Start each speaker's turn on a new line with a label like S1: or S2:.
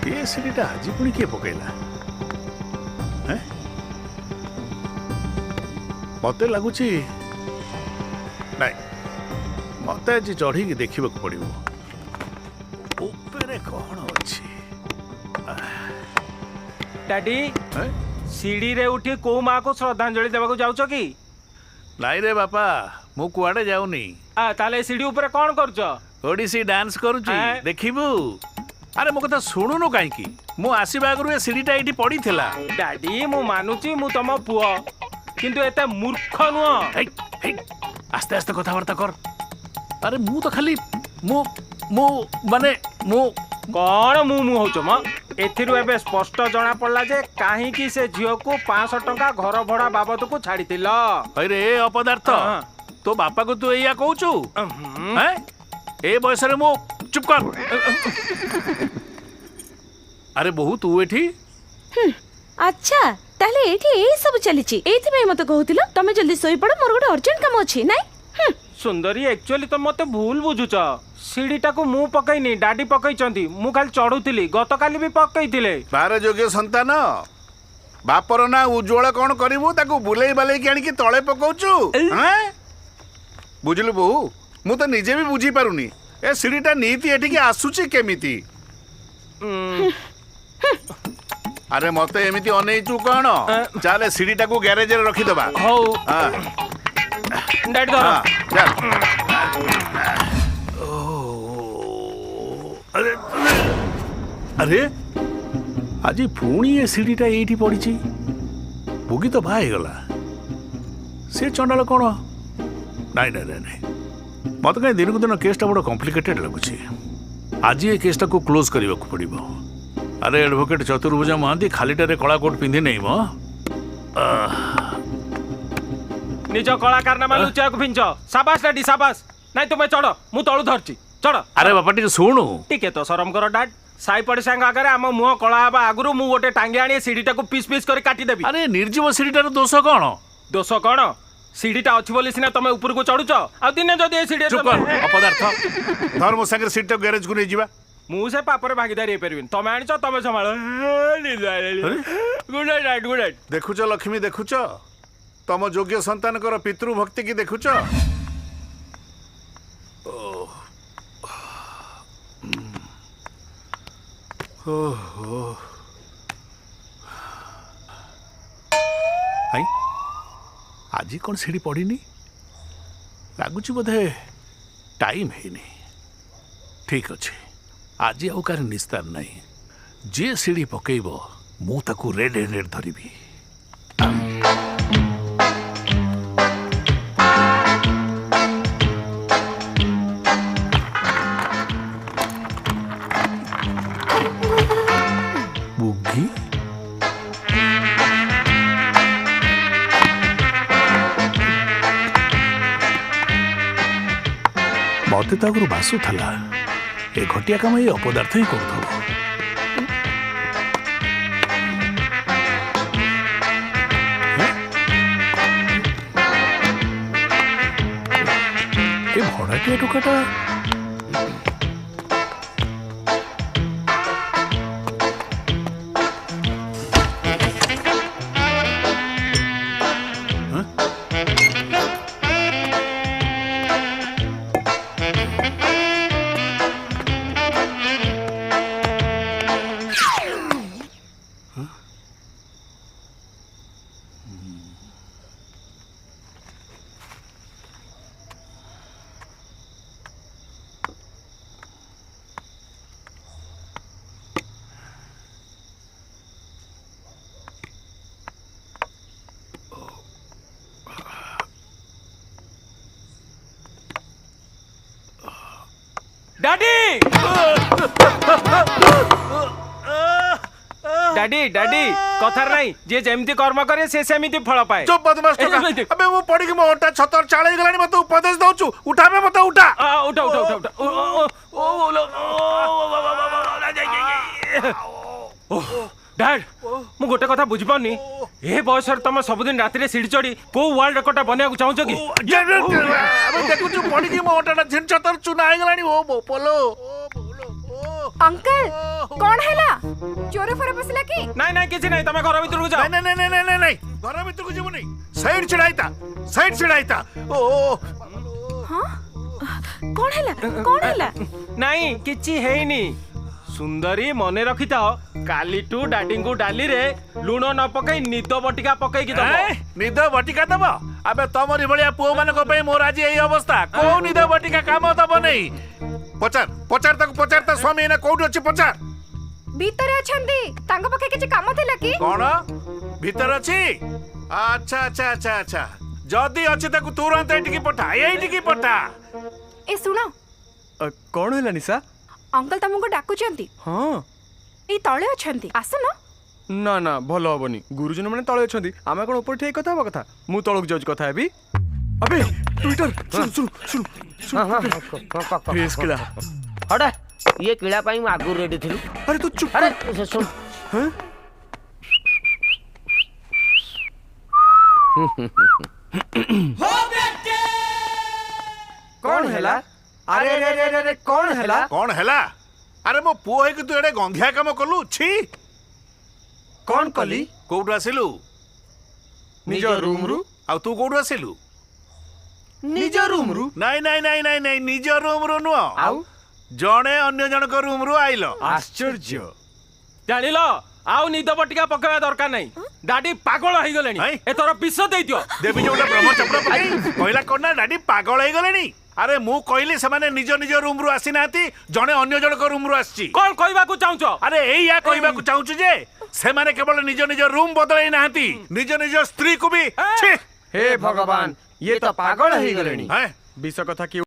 S1: ये सीढ़ीटा आज पुणी किए पकईला मत लगुच नाई मत आज चढ़ी देखा पड़ो उपरे कौन अच्छी
S2: डैडी सीढ़ी रे उठी को माँ को श्रद्धांजलि देवाक जाउछ कि
S1: नाई रे बापा मु कुआडे जाऊनी
S2: ताले सीढ़ी ऊपर कौन करूछ
S1: ओडिसी डांस करूची देखिबू अरे मो कथा सुनुनु काईकी मु आसीबा आगरु ए सीढ़ीटा एठी पड़ी थिला
S2: डैडी मु मानुची मु तम पुओ किंतु एते मूर्ख नुह
S1: आस्ते आस्ते कथाबार्ता कर अरे मु तो खाली मु मु माने मु
S2: कौन मु मु होच म एथिरु एबे स्पष्ट जना पड़ला जे काहे की से झियो को 500 टंका घर भड़ा बाबत को छाड़ी थिल
S1: अरे अपदार्थ तो बापा को तू एया कहूचु हैं ए बयस रे मु चुप कर अरे बहु तू एठी
S3: अच्छा ताले एठी ए सब चलीची एथि में मते कहूतिलो तमे जल्दी सोई पड़ो मोर गोटे अर्जेंट काम अछि नाइ
S2: सुंदरी एक्चुअली तो मते भूल बुझुच सीढ़ीटा को मु पकईनी डाडी पकईचंती मु खाली चढ़ुतिली गतकाली भी पकईतिले
S1: बार योग्य संतान बापर ना उज्जवल कौन करिवु ताकू बुलेई बालेई के आनिकी तळे पकाउचु हैं बुझलु बहु मु तो निजे भी बुझी पारुनी ए सीढ़ीटा नीति एठी के आसुची केमिति अरे मते एमिति अनेइचु कौन चाले सीढ़ीटा को गैरेज रे रखी दबा
S2: हो डाडी धर
S1: अरे अरे आज पुणी ए सीढ़ीटा एठी पड़ी भोगी तो बाहर गला से चंडाल कौन नाई नाई नाई नाई मत कहीं दिन को दिन केसटा बड़ा कॉम्प्लिकेटेड लगुच आज ये केसटा को क्लोज करने को पड़ो अरे एडवोकेट चतुर्भुजा महांती खालीटारे कला कोट पिंधि नहीं मो
S2: निज कलाकार नाम लुचा को पिंच शाबाश डाडी शाबाश नहीं तुम्हें चढ़ मु तळु धरची चढ़
S1: अरे बापा टी शुणु
S2: टिके तो शरम कर डाड साई पड़ोसा आगे आम मुह कला हवा आगु मु गोटे टांगे आनी सीढ़ीटा को पीस पीस कर काटिदेवी
S1: अरे निर्जीव सीढ़ीटार दोष कौन
S2: दोष कौन सीढ़ीटा अच्छी बोली सिना तुम ऊपर को चढ़ुच आ दिन जदि सीढ़ी
S1: अपदार्थ धर्म सागर सीढ़ीटा गैरेज को नहीं जीवा
S2: मु से पापर भागीदारी हो पारि तुम आनी तुम संभाल गुड नाइट गुड नाइट
S1: देखुच लक्ष्मी देखुच तम योग्य संतान पितृभक्ति की देखुच आज कौन सीढ़ी पड़नी लगुच बोधे टाइम है ठीक अच्छे आज आउ कार निस्तार नहीं जे सीढ़ी पकेब मु ताकू रेड हेडेड धरबी बुग्गी मत तो आगु बासु था ए घटिया काम ये अपदार्थ ही कर भड़ाटिया टोकाटा
S2: डैडी डैडी डैडी कथार नहीं जे जेमती कर्म करे से सेमिति फल पाए
S1: जो बदमाश टोका अबे वो पड़ी के मोटा छतर चाळे गलानी मते उपदेश दउछु उठाबे मते उठा
S2: उठा उठा उठा उठा डैड मु गोटे कथा बुझी पानी ए बयस तुम सबुदिन राति रे सीढ़ी चढ़ी को वर्ल्ड रिकॉर्ड बनिया को चाहछ कि
S1: अबे देखु छु पड़ी के मोटा झिन छतर चुना गलानी ओ बोलो
S3: अंकल कौन हैला
S4: चोर फोर पसला कि
S2: ନାଇଁ ନାଇଁ କିଛି ନାହିଁ ତମେ ଘର ଭିତରକୁ ଯାଅ
S1: ନାଇଁ ନାଇଁ ନାଇଁ ନାଇଁ ନାଇଁ ନାଇଁ ଘର ଭିତରକୁ ଯିବୁନି ସାଇଡ୍ ଛିଡ଼ା ହେଇତା ଓ
S3: କଣ ହେଲା କଣ ହେଲା?
S2: ନାଇଁ କିଛି ହେଇନି ସୁନ୍ଦରୀ ମନେ ରଖିଥାଅ କାଲିଠୁ ଡାଡିଙ୍କୁ ଡାଲିରେ ଲୁଣ ନ ପକେଇ ନିଦ ବଟିକା ପକେଇକି ଦବ
S1: ନିଦ ବଟିକା ଦବ ଆବେ ତମରି ଭଳିଆ ପୁଅ ମାନଙ୍କ ପାଇଁ ମୋର ଆଜି ଏଇ ଅବସ୍ଥା କୋଉ ନିଦ ବଟିକା କାମ ଦବ ନେଇ ପଚାର ତା ସ୍ୱାମୀ ଏଇନା କୋଉଠି ଅଛି ପଚାର
S4: भीतर अछंती तांग पखे किछि काम थिला कि
S1: कौन भीतर अछि अच्छा अच्छा अच्छा अच्छा जदी अछि ताकू तुरंत एटिकी पठा एटिकी पठा
S4: ए सुनो
S5: कौन है निशा
S4: अंकल तुमको डाकुचंती
S5: हाँ
S4: ए तळे अछंती आसुनो
S5: ना ना भल हेनी गुरुजन मैंने तले अच्छा आम कौन ऊपर ठीक कथा कथा मु तलक जाऊँ कथा हेबी अबे ट्विटर सुन सुन सुन फेस किला
S6: हटा ये किला पाई मैं आगु रेडी थिलु
S5: अरे तू चुप
S6: अरे
S5: कर।
S6: सुन
S5: हैं? कौन हैला अरे अरे अरे अरे कौन हैला
S1: कौन हैला अरे मो पुओ है कि तू एडे गंधिया काम कलु छी
S5: कौन कली
S1: कोउठु आसिलु
S5: निज रूम रु
S1: आ तू कोउठु आसिलु
S5: निज रूम रु
S1: नहीं नहीं नहीं नहीं नहीं निज रूम रु नुआ
S5: आउ
S1: जणे अन्य जनक रूम रु आइलो
S5: आश्चर्य
S2: ଜାଣିଲ ଆଉ ନିଦ ବଟିକା ପକେଇବା ଦରକାର ନାହିଁ ଡାଡି ପାଗଳ ହେଇଗଲେଣି
S1: ହାଇ?
S2: ଏଥର ବିଷ ଦେଇଦିଅ
S1: देवी जो ब्रह्म चपड़ पकई कहला कोना डाडी पागल हे गलेनी अरे मु कहली से माने निज निज रूम रु आसी नाती जणे अन्य जनक रूम रु आसी
S2: କଣ କହିବାକୁ ଚାହୁଁଛ
S1: अरे एया कहबाकू चाहूछु जे से माने केवल निज निज रूम बदलै नाहंती निज निज स्त्री को भी छी
S5: हे भगवान ये तो पागल ही गलेनी
S1: हैं
S5: विष कथा की